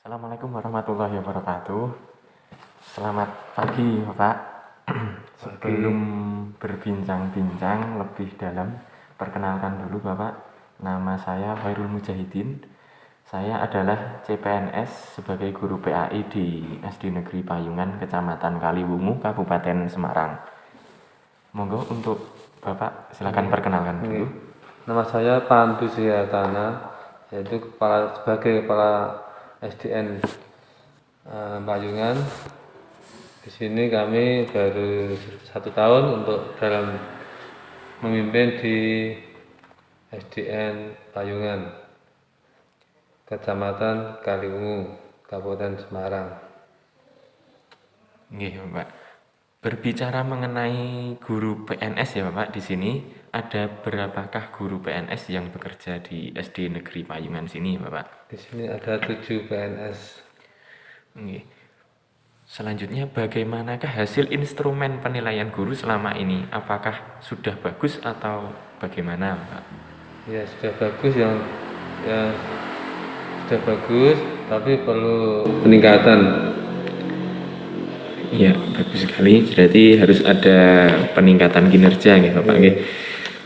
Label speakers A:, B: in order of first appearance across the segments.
A: Assalamualaikum warahmatullahi wabarakatuh. Selamat pagi, Bapak. Sebelum berbincang-bincang lebih dalam, perkenalkan dulu Bapak. Nama saya Khairul Mujahidin. Saya adalah CPNS sebagai guru PAI di SD Negeri Payungan, Kecamatan Kaliwungu, Kabupaten Semarang. Monggo untuk Bapak silakan perkenalkan dulu.
B: Nama saya Pandu Srihartana, yaitu sebagai kepala SDN Payungan. Di sini kami baru 1 tahun untuk dalam memimpin di SDN Payungan, Kecamatan Kaliwungu, Kabupaten Semarang.
A: Nggih, Bapak. Berbicara mengenai guru PNS ya Bapak, di sini ada berapakah guru PNS yang bekerja di SD Negeri Payungan sini Bapak?
B: Di sini ada 7 PNS.
A: Nggih. Selanjutnya bagaimanakah hasil instrumen penilaian guru selama ini? Apakah sudah bagus atau bagaimana Bapak?
B: Ya sudah bagus, yang sudah bagus, tapi perlu peningkatan.
A: Iya, bagus sekali. Berarti harus ada peningkatan kinerja nih Bapak.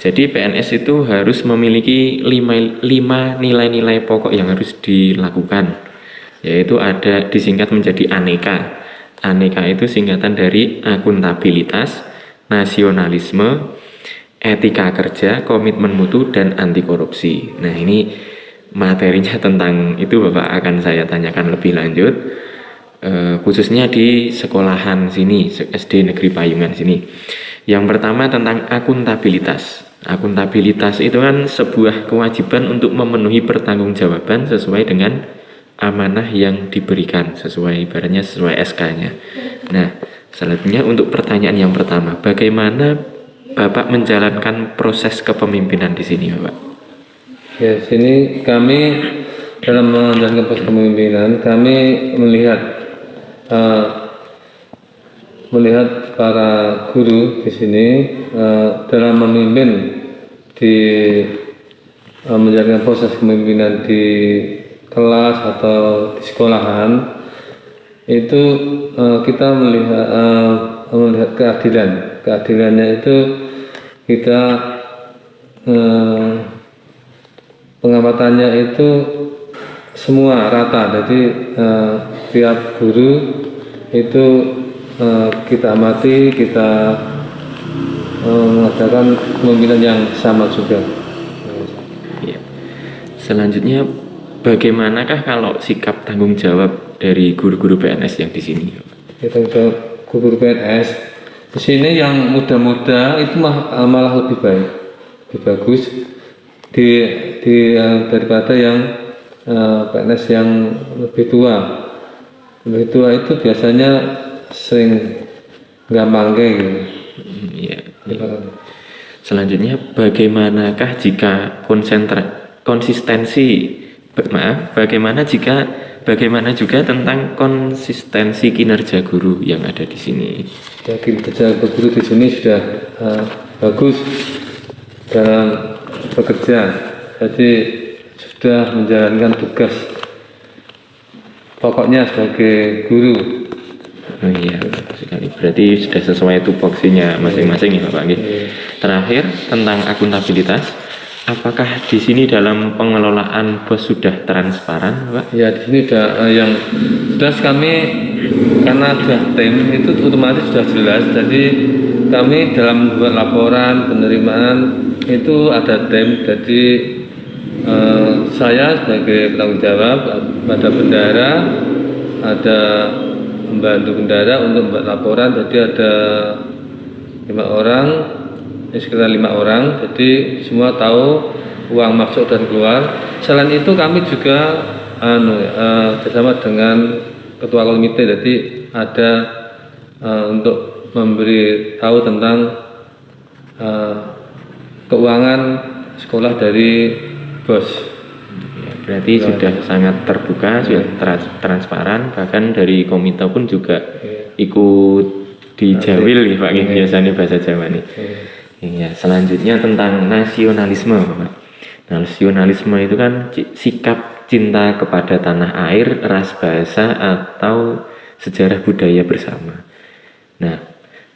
A: Jadi PNS itu harus memiliki 5 nilai-nilai pokok yang harus dilakukan. Yaitu ada disingkat menjadi aneka. Aneka itu singkatan dari akuntabilitas, nasionalisme, etika kerja, komitmen mutu, dan anti korupsi. Nah, ini materinya tentang itu Bapak akan saya tanyakan lebih lanjut. Khususnya di sekolahan sini, SD Negeri Payungan sini. Yang pertama tentang akuntabilitas. Akuntabilitas itu kan sebuah kewajiban untuk memenuhi pertanggungjawaban sesuai dengan amanah yang diberikan, sesuai ibaratnya sesuai SK-nya. Nah, selanjutnya untuk pertanyaan yang pertama, bagaimana Bapak menjalankan proses kepemimpinan di sini, Bapak?
B: Ya, sini kami dalam menjalankan proses kepemimpinan, kami melihat para guru di sini dalam memimpin di menjalankan proses kepemimpinan di kelas atau di sekolahan itu kita melihat keadilannya itu kita pengamatannya itu semua rata, jadi tiap guru itu kita amati, kita mengadakan kepemimpinan yang sama juga.
A: Ya. Selanjutnya, bagaimanakah kalau sikap tanggung jawab dari guru-guru PNS yang di sini?
B: Tanggung jawab guru PNS di sini yang muda-muda itu malah lebih baik, lebih bagus daripada yang PNS yang lebih tua. Lebih tua itu biasanya sering gampang kayak gitu.
A: Iya. Selanjutnya, bagaimanakah jika bagaimana juga tentang konsistensi kinerja guru yang ada di sini?
B: Ya, kinerja guru di sini sudah bagus dalam bekerja, jadi sudah menjalankan tugas pokoknya sebagai guru.
A: Oh iya, bagus sekali. Berarti sudah sesuai tupoksinya masing-masing ya Bapak. Terakhir tentang akuntabilitas, apakah di sini dalam pengelolaan BOS sudah transparan, Pak?
B: Ya, di sini sudah yang jelas kami karena sudah tim itu otomatis sudah jelas. Jadi kami dalam membuat laporan penerimaan itu ada tim. Jadi saya sebagai penanggung jawab, pada bendara, ada membantu bendara untuk membuat laporan. Jadi ada 5 orang, sekitar 5 orang. Jadi semua tahu uang masuk dan keluar. Selain itu kami juga bersama dengan ketua komite. Jadi ada untuk memberi tahu tentang keuangan sekolah dari BOS.
A: Berarti sudah sangat terbuka, sudah transparan, bahkan dari komite pun juga ikut dijawil ya Pak, biasanya bahasa Jawa nih. Ya, selanjutnya tentang nasionalisme Bapak. Nasionalisme itu kan sikap cinta kepada tanah air, ras, bahasa, atau sejarah budaya bersama. Nah,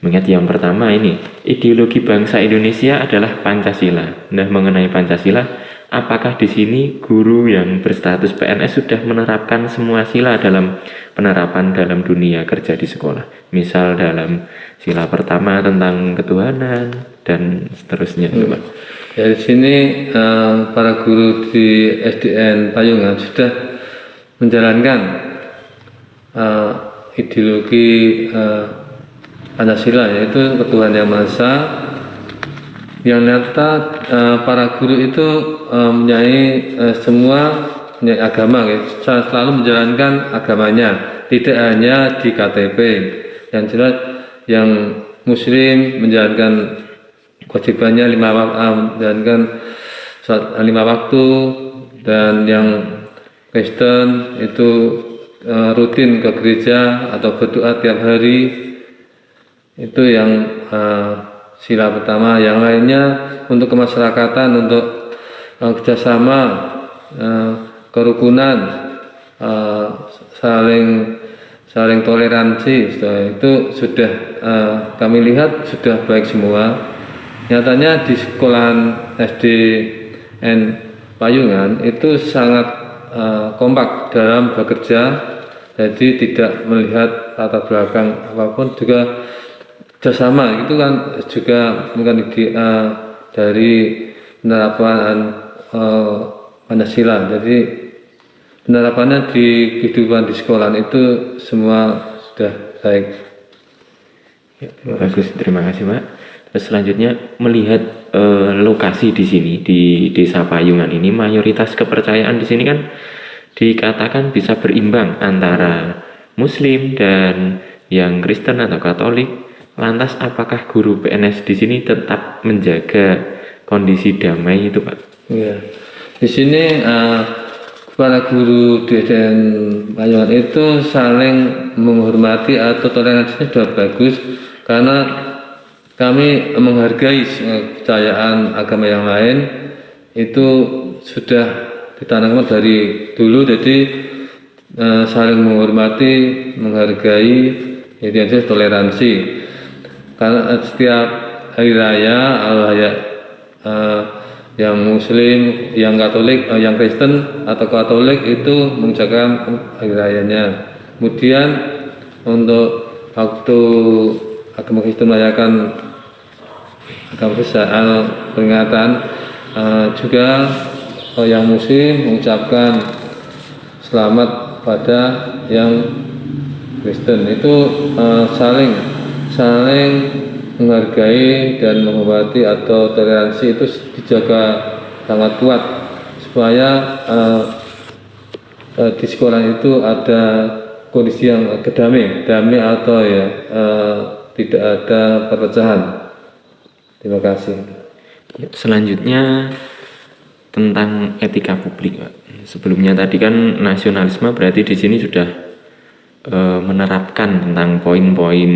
A: mengingat yang pertama ini, ideologi bangsa Indonesia adalah Pancasila. Nah, mengenai Pancasila, apakah di sini guru yang berstatus PNS sudah menerapkan semua sila dalam penerapan dalam dunia kerja di sekolah? Misal dalam sila pertama tentang ketuhanan dan seterusnya, Pak.
B: Ya, di sini para guru di SDN Payungan sudah menjalankan ideologi Pancasila, yaitu ketuhanan yang Maha Esa. Yang nyata para guru itu mempunyai semua mempunyai agama, ya, selalu menjalankan agamanya, tidak hanya di KTP. Yang jelas yang Muslim menjalankan kewajibannya menjalankan sholat 5 waktu, dan yang Kristen itu rutin ke gereja atau berdoa tiap hari. Itu yang sila pertama. Yang lainnya untuk kemasyarakatan, untuk kerjasama, kerukunan, saling toleransi, itu sudah kami lihat sudah baik semua. Nyatanya di sekolahan SDN Payungan itu sangat kompak dalam bekerja, jadi tidak melihat latar belakang apapun, juga kerjasama. Itu kan juga bukan dari penerapan Pancasila. Jadi penerapannya di kehidupan di sekolah itu semua sudah baik.
A: Ya, bagus, terima kasih, Pak. Terus selanjutnya, melihat lokasi di sini di Desa Payungan ini, mayoritas kepercayaan di sini kan dikatakan bisa berimbang antara Muslim dan yang Kristen atau Katolik. Lantas apakah guru PNS di sini tetap menjaga kondisi damai itu, Pak?
B: Ya, di sini para guru di SDN Payungan itu saling menghormati atau toleransinya sudah bagus, karena kami menghargai kepercayaan agama yang lain. Itu sudah ditanamkan dari dulu, jadi saling menghormati, menghargai, itu yang jelas toleransi. Karena setiap hari raya, yang Muslim, yang Katolik, yang Kristen atau Katolik itu mengucapkan hari rayanya. Kemudian untuk waktu agama Kristen merayakan agama besar peringatan, juga yang Muslim mengucapkan selamat pada yang Kristen. Itu saling menghargai dan menghormati atau toleransi itu dijaga sangat kuat, supaya di sekolah itu ada kondisi yang damai atau tidak ada perpecahan. Terima kasih.
A: Selanjutnya tentang etika publik, Pak. Sebelumnya tadi kan nasionalisme, berarti di sini sudah menerapkan tentang poin-poin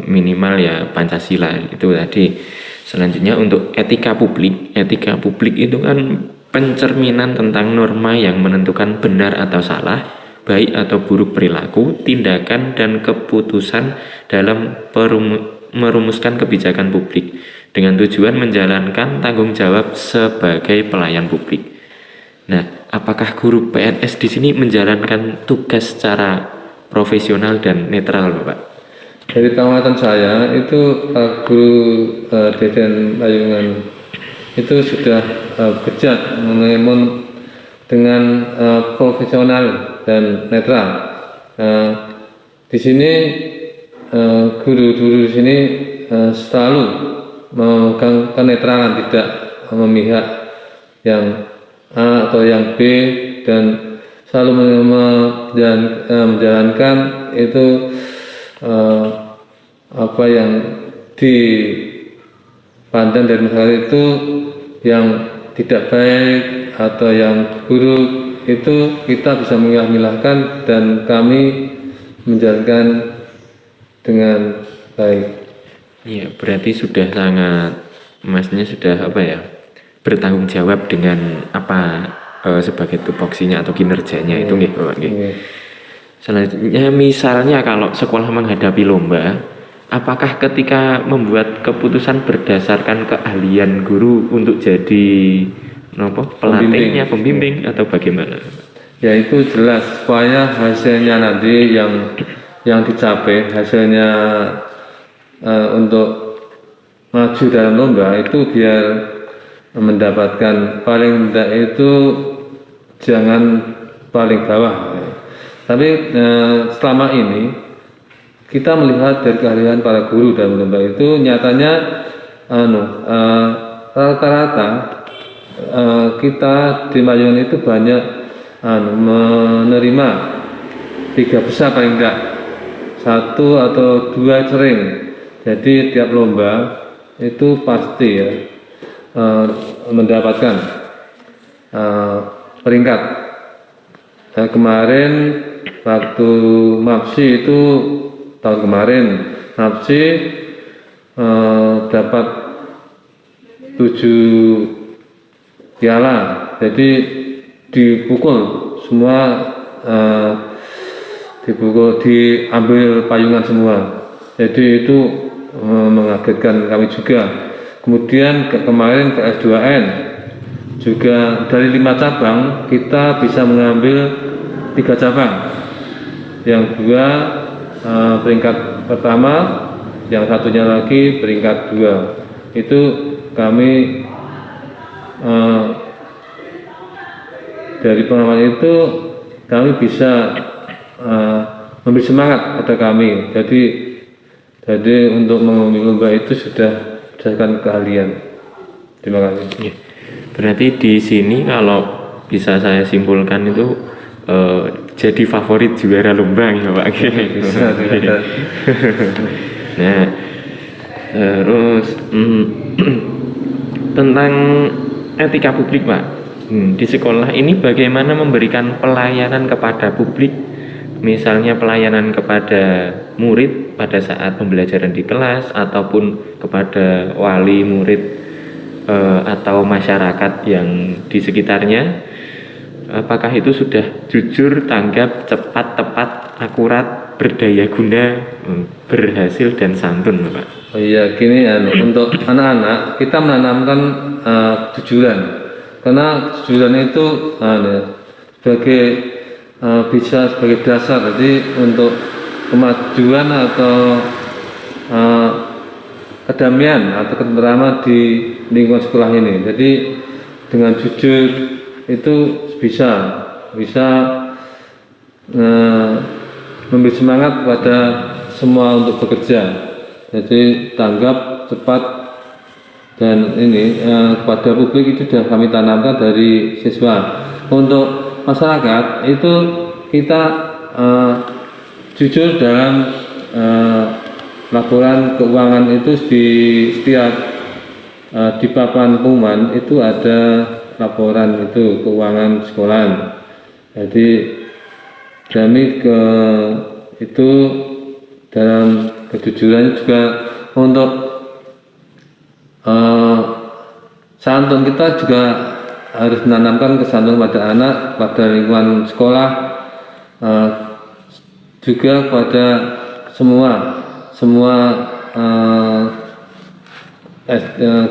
A: minimal ya Pancasila itu tadi. Selanjutnya untuk etika publik itu kan pencerminan tentang norma yang menentukan benar atau salah, baik atau buruk perilaku, tindakan dan keputusan dalam merumuskan kebijakan publik dengan tujuan menjalankan tanggung jawab sebagai pelayan publik. Nah, apakah guru PNS di sini menjalankan tugas secara profesional dan netral, Bapak?
B: Dari pengamatan saya itu guru SDN Payungan itu sudah bekerja dengan profesional dan netral. Di sini guru-guru di sini selalu memegang kenetralan, tidak memihak yang A atau yang B, dan selalu menjalankan itu apa yang dipandang dari masyarakat itu yang tidak baik atau yang buruk, itu kita bisa memilah-milahkan dan kami menjalankan dengan baik.
A: Iya, berarti sudah sangat, masnya sudah bertanggung jawab dengan apa sebagai tupoksinya atau kinerjanya itu nggih Bapak nggih.
B: Nggih.
A: Selanjutnya misalnya kalau sekolah menghadapi lomba, apakah ketika membuat keputusan berdasarkan keahlian guru untuk jadi pelatihnya, pembimbing atau bagaimana?
B: Ya itu jelas supaya hasilnya nanti yang dicapai hasilnya untuk maju dalam lomba itu biar mendapatkan paling tidak itu jangan paling bawah. Tapi selama ini kita melihat dari keahlian para guru dalam lomba itu nyatanya rata-rata kita di Mayungan itu banyak menerima 3 besar paling tidak, 1 atau 2 sering. Jadi tiap lomba itu pasti ya mendapatkan peringkat. Kemarin waktu MAPSI itu tahun kemarin MAPSI dapat 7 piala. Jadi dipukul semua, diambil payungan semua. Jadi itu mengagetkan kami juga. Kemudian kemarin ke S2N juga dari 5 cabang kita bisa mengambil 3 cabang. Yang 2 peringkat pertama, yang satunya lagi peringkat 2. Itu kami dari pengalaman itu kami bisa memberi semangat pada kami. Jadi untuk mengambil lomba itu sudah berdasarkan keahlian. Terima kasih.
A: Berarti di sini kalau bisa saya simpulkan itu jadi favorit juara lomba ya Pak.
B: Bisa.
A: Nah, terus tentang etika publik Pak. Di sekolah ini bagaimana memberikan pelayanan kepada publik, misalnya pelayanan kepada murid pada saat pembelajaran di kelas ataupun kepada wali murid atau masyarakat yang di sekitarnya, apakah itu sudah jujur, tanggap, cepat, tepat, akurat, berdaya guna, berhasil dan santun Pak?
B: Oh iya, gini untuk anak-anak kita menanamkan kejujuran. Karena kejujuran itu sebagai bisa sebagai dasar, jadi untuk kemajuan atau kedamaian atau ketentraman di lingkungan sekolah ini. Jadi dengan jujur itu bisa memberi semangat kepada semua untuk bekerja. Jadi tanggap, cepat, dan ini kepada publik itu sudah kami tanamkan dari siswa. Untuk masyarakat itu kita jujur dalam laporan keuangan itu di setiap di papan pengumuman itu ada laporan itu keuangan sekolah. Jadi kami itu dalam kejujuran juga untuk santun kita juga harus menanamkan kesantun pada anak, pada lingkungan sekolah, juga pada semua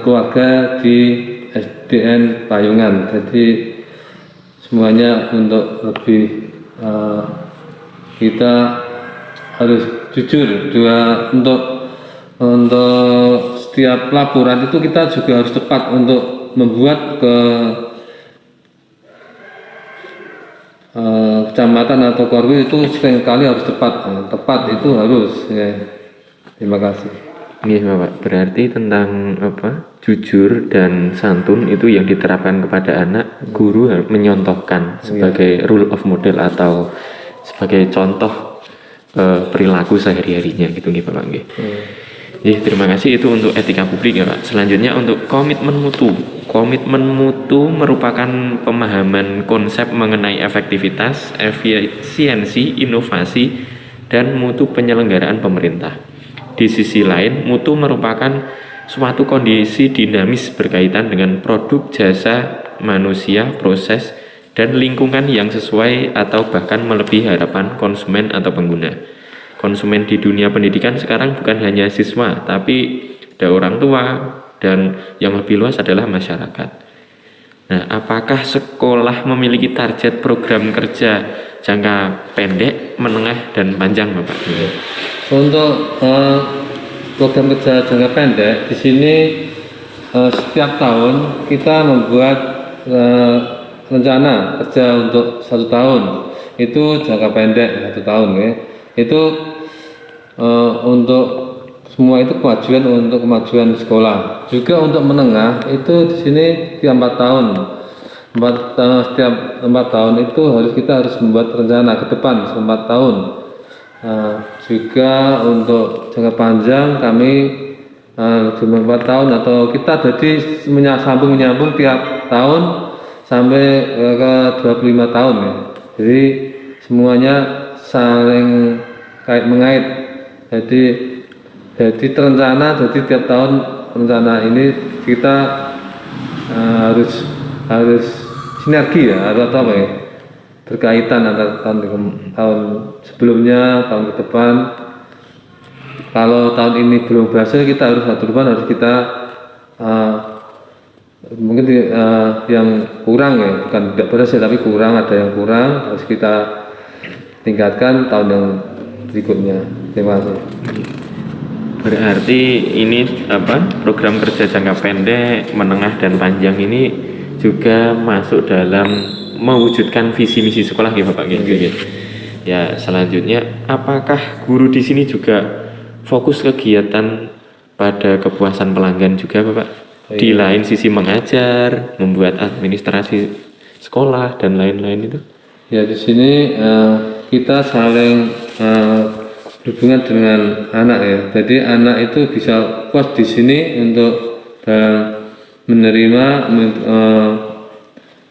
B: keluarga di SDN Payungan. Jadi semuanya untuk lebih kita harus jujur juga untuk setiap laporan itu kita juga harus tepat untuk membuat kecamatan atau korwil itu seringkali harus tepat itu harus ya. Terima kasih.
A: Iya Bapak, berarti tentang jujur dan santun itu yang diterapkan kepada anak, guru menyontohkan sebagai rule of model atau sebagai contoh perilaku sehari-harinya gitu nggih Bapak nggih. Terima kasih, itu untuk etika publik ya Pak. Selanjutnya untuk komitmen mutu. Komitmen mutu merupakan pemahaman konsep mengenai efektivitas, efisiensi, inovasi, dan mutu penyelenggaraan pemerintah. Di sisi lain, mutu merupakan suatu kondisi dinamis berkaitan dengan produk, jasa, manusia, proses, dan lingkungan yang sesuai atau bahkan melebihi harapan konsumen atau pengguna. Konsumen di dunia pendidikan sekarang bukan hanya siswa, tapi ada orang tua, dan yang lebih luas adalah masyarakat. Nah, apakah sekolah memiliki target program kerja jangka pendek, menengah, dan panjang, Bapak?
B: Untuk program kerja jangka pendek di sini setiap tahun kita membuat rencana kerja untuk 1 tahun. Itu jangka pendek 1 tahun ya. Itu untuk semua itu untuk kemajuan sekolah. Juga untuk menengah itu di sini tiap 4 tahun. Setiap 4 tahun itu kita harus membuat rencana ke depan 4 tahun. Juga untuk jangka panjang kami 4 tahun atau kita jadi menyambung tiap tahun sampai ke 25 tahun ya. Jadi semuanya saling mengait. Jadi terencana, jadi tiap tahun rencana ini kita harus sinergi ya, atau apa ya, berkaitan antara tahun sebelumnya, tahun ke depan. Kalau tahun ini belum berhasil, kita harus kita mungkin yang kurang ya, bukan tidak berhasil tapi kurang, ada yang kurang, harus kita tingkatkan tahun yang berikutnya. Terima kasih.
A: Berarti ini program kerja jangka pendek, menengah, dan panjang ini juga masuk dalam mewujudkan visi misi sekolah gitu Bapak gitu. Ya, selanjutnya apakah guru di sini juga fokus kegiatan pada kepuasan pelanggan juga Bapak? Di lain sisi mengajar, membuat administrasi sekolah dan lain-lain itu?
B: Ya, di sini kita saling hubungan dengan anak ya. Jadi anak itu bisa puas di sini untuk menerima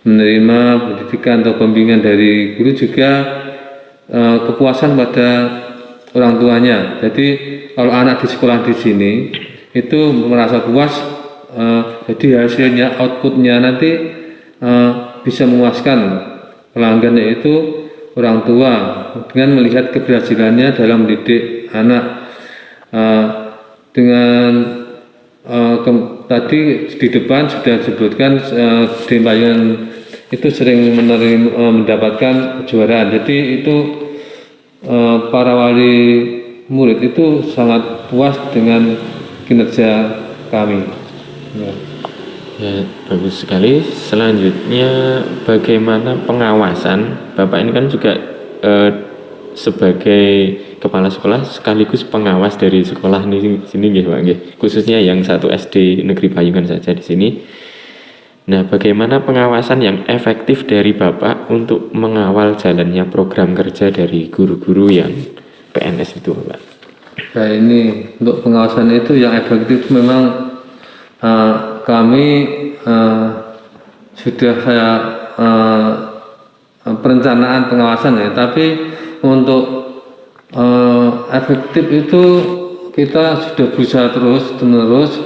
B: pendidikan atau pembimbingan dari guru, juga kepuasan pada orang tuanya. Jadi kalau anak di sekolah di sini itu merasa puas, jadi hasilnya, outputnya nanti bisa memuaskan pelanggannya, itu orang tua, dengan melihat keberhasilannya dalam mendidik anak. Tadi di depan sudah disebutkan Dempayan itu sering mendapatkan kejuaraan. Jadi itu para wali murid itu sangat puas dengan kinerja kami.
A: Ya, bagus sekali. Selanjutnya bagaimana pengawasan? Bapak ini kan juga sebagai kepala sekolah sekaligus pengawas dari sekolah ini sini nggih Pak nggih. Khususnya yang 1 SD Negeri Payungan saja di sini. Nah, bagaimana pengawasan yang efektif dari Bapak untuk mengawal jalannya program kerja dari guru-guru yang PNS itu, Pak?
B: Nah, ini untuk pengawasan itu yang efektif memang kami sudah perencanaan pengawasan ya, tapi untuk efektif itu kita sudah berusaha terus-menerus,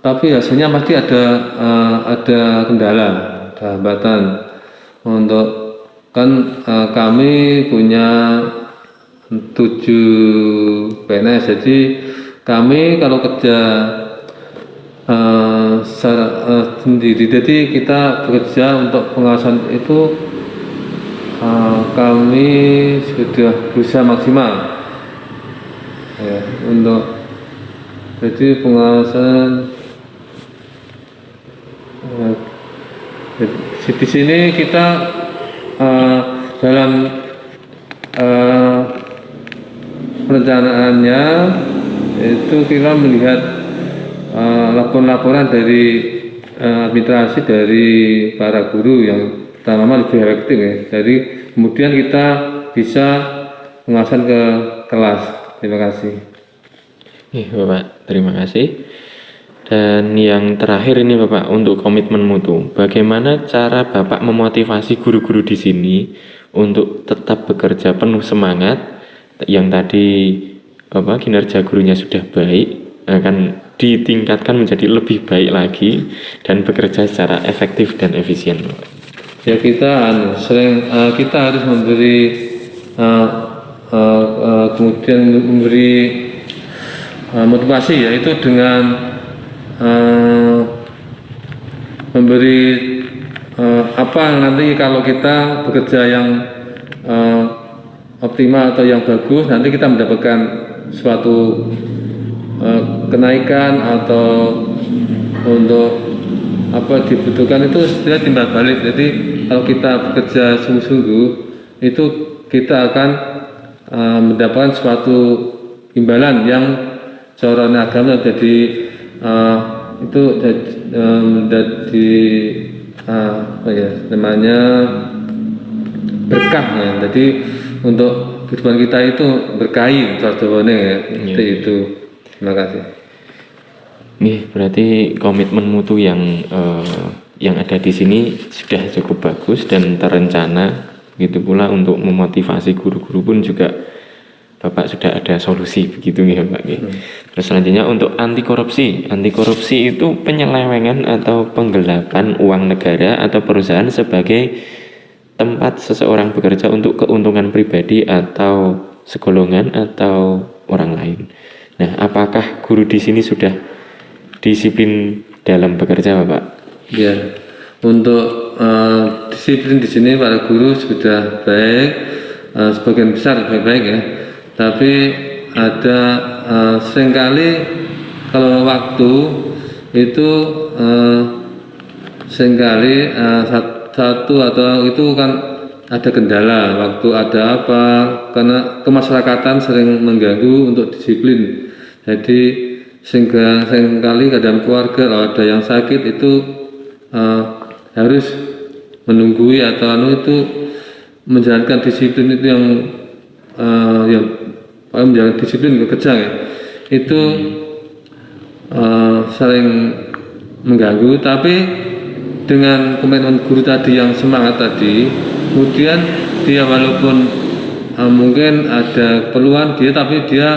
B: tapi hasilnya pasti ada kendala, ada hambatan. Untuk kami punya 7 PNS, jadi kami kalau kerja sendiri, jadi kita bekerja untuk pengawasan itu kami sudah berusaha maksimal ya, untuk jadi pengawasan di sini kita dalam perencanaannya itu kita melihat laporan-laporan dari administrasi dari para guru yang pertama lebih efektif ya. Jadi kemudian kita bisa pengawasan ke kelas. Terima kasih.
A: Bapak, terima kasih. Dan yang terakhir ini Bapak, untuk komitmen mutu, bagaimana cara Bapak memotivasi guru-guru di sini untuk tetap bekerja penuh semangat? Yang tadi kinerja gurunya sudah baik, akan ditingkatkan menjadi lebih baik lagi dan bekerja secara efektif dan efisien, Bapak.
B: Ya kita harus memberi kemudian memberi motivasi, yaitu dengan memberi apa nanti kalau kita bekerja yang optimal atau yang bagus, nanti kita mendapatkan suatu kenaikan atau untuk apa dibutuhkan itu setelah timbal balik. Jadi kalau kita bekerja sungguh-sungguh itu kita akan mendapatkan suatu imbalan yang secara agama jadi itu menjadi apa ya namanya berkah ya. Jadi untuk kehidupan kita itu berkahi sarjana ya. Seperti itu. Terima kasih.
A: Berarti komitmen mutu yang ada di sini sudah cukup bagus dan terencana. Begitu pula untuk memotivasi guru-guru pun juga Bapak sudah ada solusi begitu ya Pak. Terus selanjutnya untuk anti korupsi itu penyelewengan atau penggelapan uang negara atau perusahaan sebagai tempat seseorang bekerja untuk keuntungan pribadi atau segolongan atau orang lain. Nah, apakah guru di sini sudah disiplin dalam bekerja, Bapak?
B: Ya, untuk disiplin di sini para guru sudah baik, sebagian besar baik-baik ya. Tapi ada seringkali kalau waktu itu seringkali satu atau itu kan ada kendala waktu, ada apa, karena kemasyarakatan sering mengganggu untuk disiplin. Jadi sehingga seringkali dalam keluarga kalau ada yang sakit itu harus menunggui atau itu menjalankan disiplin itu yang menjalankan disiplin bekerja ya, itu sering mengganggu. Tapi dengan komitmen guru tadi yang semangat tadi, kemudian dia walaupun mungkin ada keperluan dia, tapi dia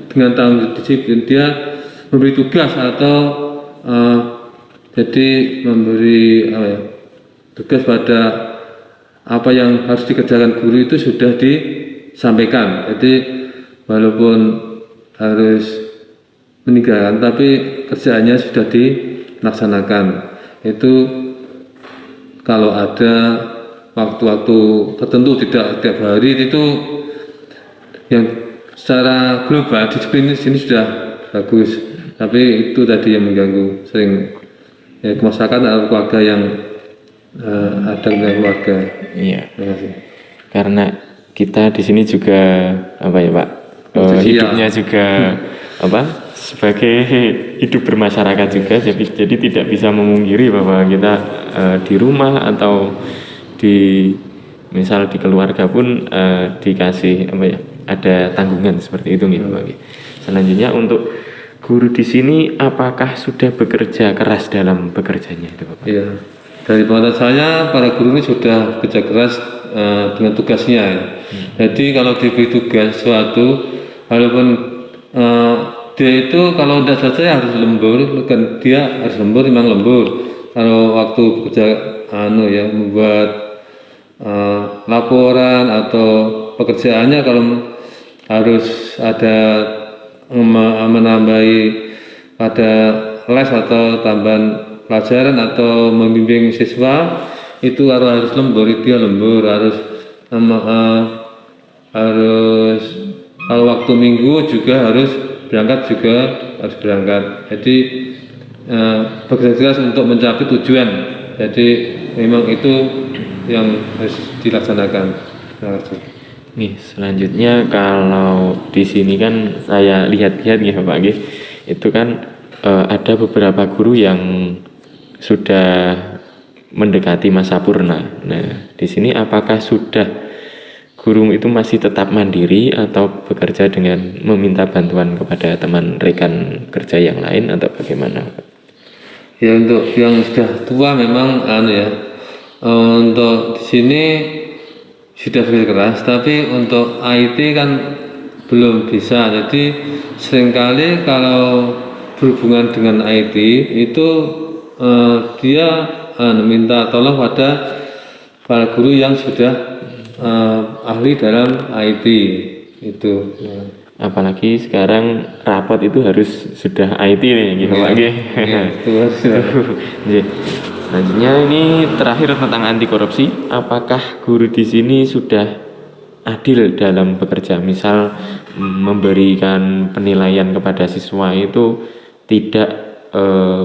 B: dengan tanggung disiplin dia memberi tugas atau jadi memberi tugas pada apa yang harus dikerjakan guru itu sudah disampaikan. Jadi walaupun harus meninggalkan tapi kerjaannya sudah dilaksanakan. Itu kalau ada waktu-waktu tertentu, tidak tiap hari, itu yang secara global disiplin di sini sudah bagus. Tapi itu tadi yang mengganggu sering ya, kemasyarakatan atau keluarga yang ada dengan keluarga.
A: Iya. Terima kasih. Karena kita di sini juga apa ya Pak? Hidupnya juga apa? Sebagai hidup bermasyarakat juga, jadi tidak bisa memungkiri bahwa kita di rumah atau misal di keluarga pun dikasih apa ya, ada tanggungan seperti itu gitu Pak. Selanjutnya untuk guru di sini apakah sudah bekerja keras dalam bekerjanya itu Bapak? Iya.
B: Dari pengetahuan saya para guru ini sudah bekerja keras dengan tugasnya ya. Jadi kalau diberi tugas suatu, walaupun dia itu kalau tidak selesai harus lembur, kan dia harus lembur, memang lembur. Kalau waktu bekerja membuat laporan atau pekerjaannya, kalau harus ada menambahi pada les atau tambahan pelajaran atau membimbing siswa, itu harus lembur, dia lembur, harus kalau waktu minggu juga harus berangkat Jadi bekerja keras untuk mencapai tujuan. Jadi memang itu yang harus dilaksanakan.
A: Nih selanjutnya kalau di sini kan saya lihat-lihat ya Pak itu kan ada beberapa guru yang sudah mendekati masa purna. Nah di sini apakah sudah guru itu masih tetap mandiri atau bekerja dengan meminta bantuan kepada teman rekan kerja yang lain atau bagaimana?
B: Ya untuk yang sudah tua memang untuk di sini sudah bekerja keras, tapi untuk IT kan belum bisa. Jadi seringkali kalau berhubungan dengan IT itu dia minta tolong pada para guru yang sudah ahli dalam IT itu.
A: Apalagi sekarang rapot itu harus sudah IT nih gitu Pak nggih.
B: Itu harus.
A: Nggih. Selanjutnya ini terakhir tentang anti korupsi. Apakah guru di sini sudah adil dalam bekerja? Misal memberikan penilaian kepada siswa itu tidak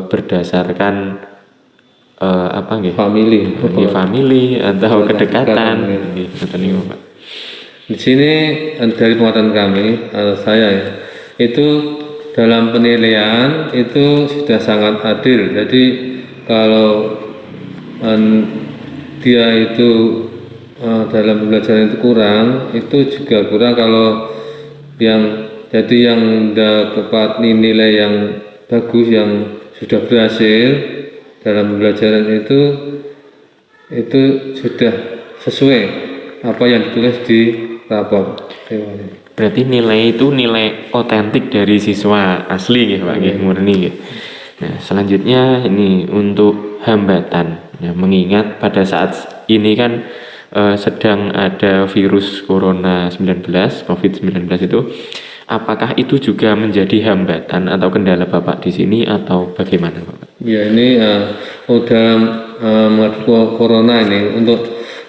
A: berdasarkan apa nggih? Family atau kedekatan. Nggih, ngoten niku Pak.
B: Di sini dari pengamatan kami, saya ya, itu dalam penilaian itu sudah sangat adil. Jadi kalau dia itu dalam pembelajaran itu kurang, itu juga kurang. Kalau yang dapat nilai yang bagus, yang sudah berhasil dalam pembelajaran itu sudah sesuai apa yang ditulis di rapor.
A: Berarti nilai itu nilai otentik dari siswa asli nggih Pak nggih, murni nggih. Nah, selanjutnya ini untuk hambatan. Ya, mengingat pada saat ini kan sedang ada virus corona 19, COVID-19 itu, apakah itu juga menjadi hambatan atau kendala Bapak di sini atau bagaimana Bapak?
B: Ya ini dalam menghadapi corona ini untuk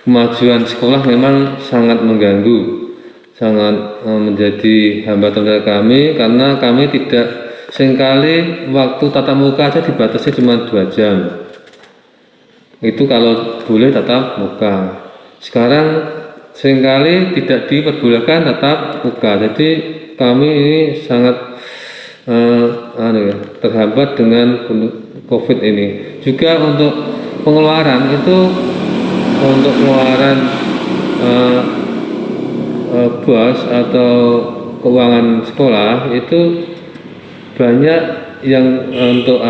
B: kemajuan sekolah memang sangat mengganggu, sangat menjadi hambatan dari kami karena kami tidak seringkali waktu tatap muka aja dibatasi cuma 2 jam. Itu kalau boleh tatap muka. Sekarang seringkali tidak diperbolehkan tatap muka. Jadi kami ini sangat terhambat dengan COVID ini. Juga untuk pengeluaran itu, untuk pengeluaran bos atau keuangan sekolah itu banyak yang untuk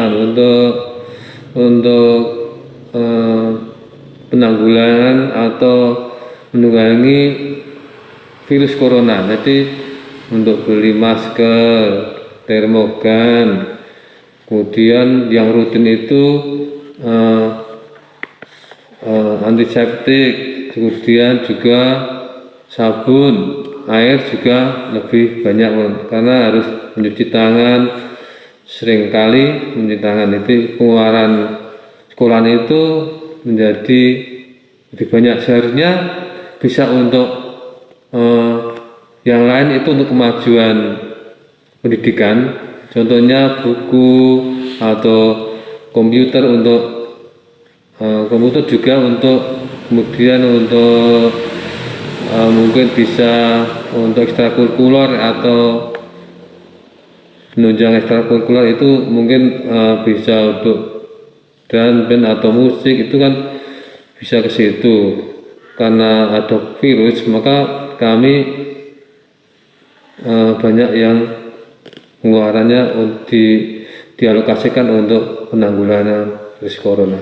B: penanggulangan atau menunggangi virus corona. Jadi untuk beli masker, termogan, kemudian yang rutin itu antiseptik, kemudian juga sabun, air juga lebih banyak karena harus mencuci tangan, seringkali mencuci tangan. Itu pengeluaran sekolah itu menjadi lebih banyak. Seharusnya bisa untuk yang lain itu untuk kemajuan pendidikan, contohnya buku atau komputer untuk komputer juga untuk kemudian untuk mungkin bisa untuk ekstrakurikuler atau penunjang ekstrakurikuler itu mungkin bisa untuk dan band atau musik itu kan bisa ke situ. Karena ada virus maka kami banyak yang pengeluarannya dialokasikan untuk penanggulangan virus corona.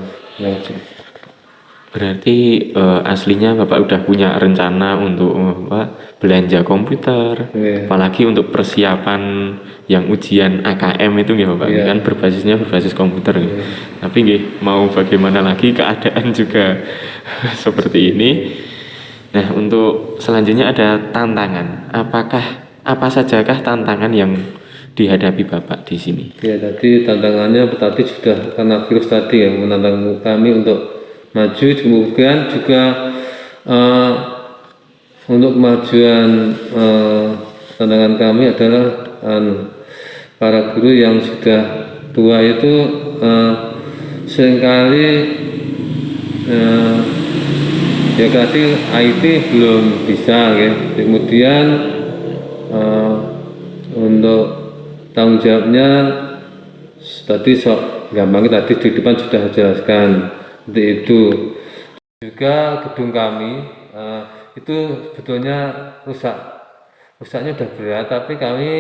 A: Berarti aslinya Bapak udah punya rencana untuk belanja komputer, apalagi untuk persiapan yang ujian AKM itu nggih Bapak, kan berbasis komputer. Tapi nggih mau bagaimana lagi keadaan juga seperti ini. Nah, untuk selanjutnya ada tantangan. Apa sajakah tantangan yang dihadapi Bapak di sini?
B: Ya, tadi tantangannya tadi sudah karena virus tadi yang menantang kami untuk maju. Kemudian juga untuk kemajuan tantangan kami adalah para guru yang sudah tua itu seringkali ya tadi IT belum bisa ya. Kemudian untuk tanggung jawabnya tadi gampangnya tadi di depan sudah jelaskan seperti itu. Juga gedung kami itu sebetulnya rusaknya sudah berat, tapi kami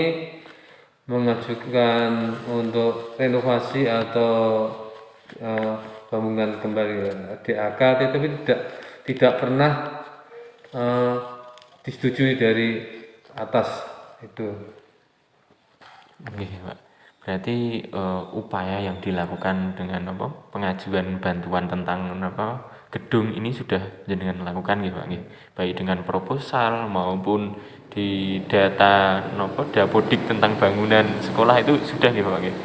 B: mengajukan untuk renovasi atau bangunan kembali DAK, tapi tidak pernah disetujui dari atas itu.
A: Oke, Pak. Berarti upaya yang dilakukan dengan pengajuan bantuan tentang gedung ini sudah jenengan lakukan nggih Pak nggih. Baik dengan proposal maupun di data dapodik tentang bangunan sekolah itu sudah nggih Pak nggih.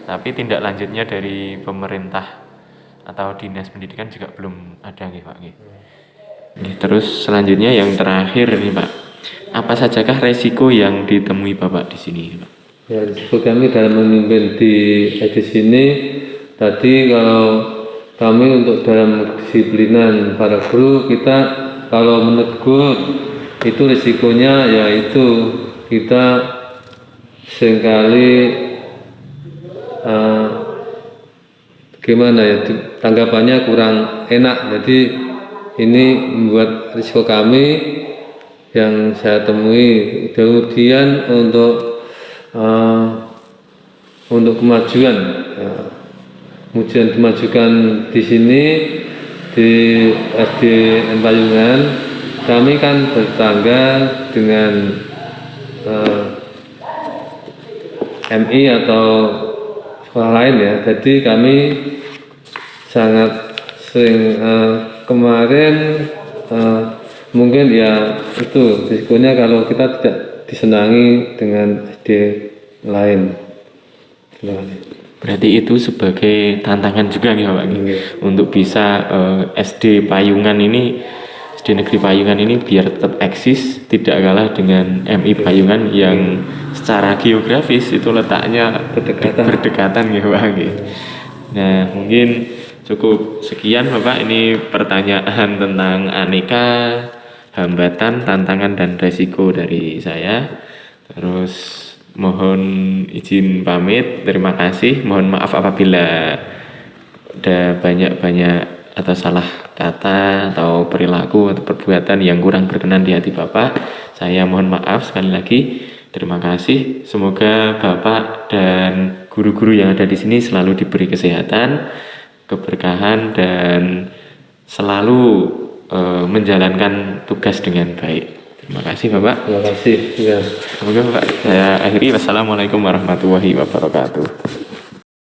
A: Tapi tindak lanjutnya dari pemerintah atau dinas pendidikan juga belum ada nggih Pak nggih. Terus selanjutnya yang terakhir nih Pak, apa sajakah resiko yang ditemui Bapak di sini Pak?
B: Ya, risiko kami dalam memimpin di edisi ini tadi, kalau kami untuk dalam kedisiplinan para guru, kita kalau menegur itu risikonya yaitu kita seringkali gimana ya, tanggapannya kurang enak. Jadi ini membuat risiko kami yang saya temui. Kemudian untuk kemajuan, kemudian dimajukan di sini di SDN Payungan, kami kan bertetangga dengan MI atau sekolah lain ya. Jadi kami sangat sering kemarin mungkin ya itu risikonya kalau kita tidak disenangi dengan SD lain. Terima kasih.
A: Berarti itu sebagai tantangan juga nih Pak untuk bisa SD Payungan ini, SD Negeri Payungan ini biar tetap eksis, tidak kalah dengan MI Payungan yang secara geografis itu letaknya berdekatan ya Pak. Nah mungkin cukup sekian Bapak, ini pertanyaan tentang aneka, hambatan, tantangan dan resiko dari saya. Terus mohon izin pamit, terima kasih, mohon maaf apabila ada banyak atau salah kata atau perilaku atau perbuatan yang kurang berkenan di hati Bapak. Saya mohon maaf sekali lagi. Terima kasih. Semoga Bapak dan guru-guru yang ada di sini selalu diberi kesehatan, keberkahan dan selalu menjalankan tugas dengan baik. Terima kasih Bapak.
B: Terima kasih. Ya.
A: Semoga Bapak saya akhiri. Wassalamualaikum warahmatullahi wabarakatuh.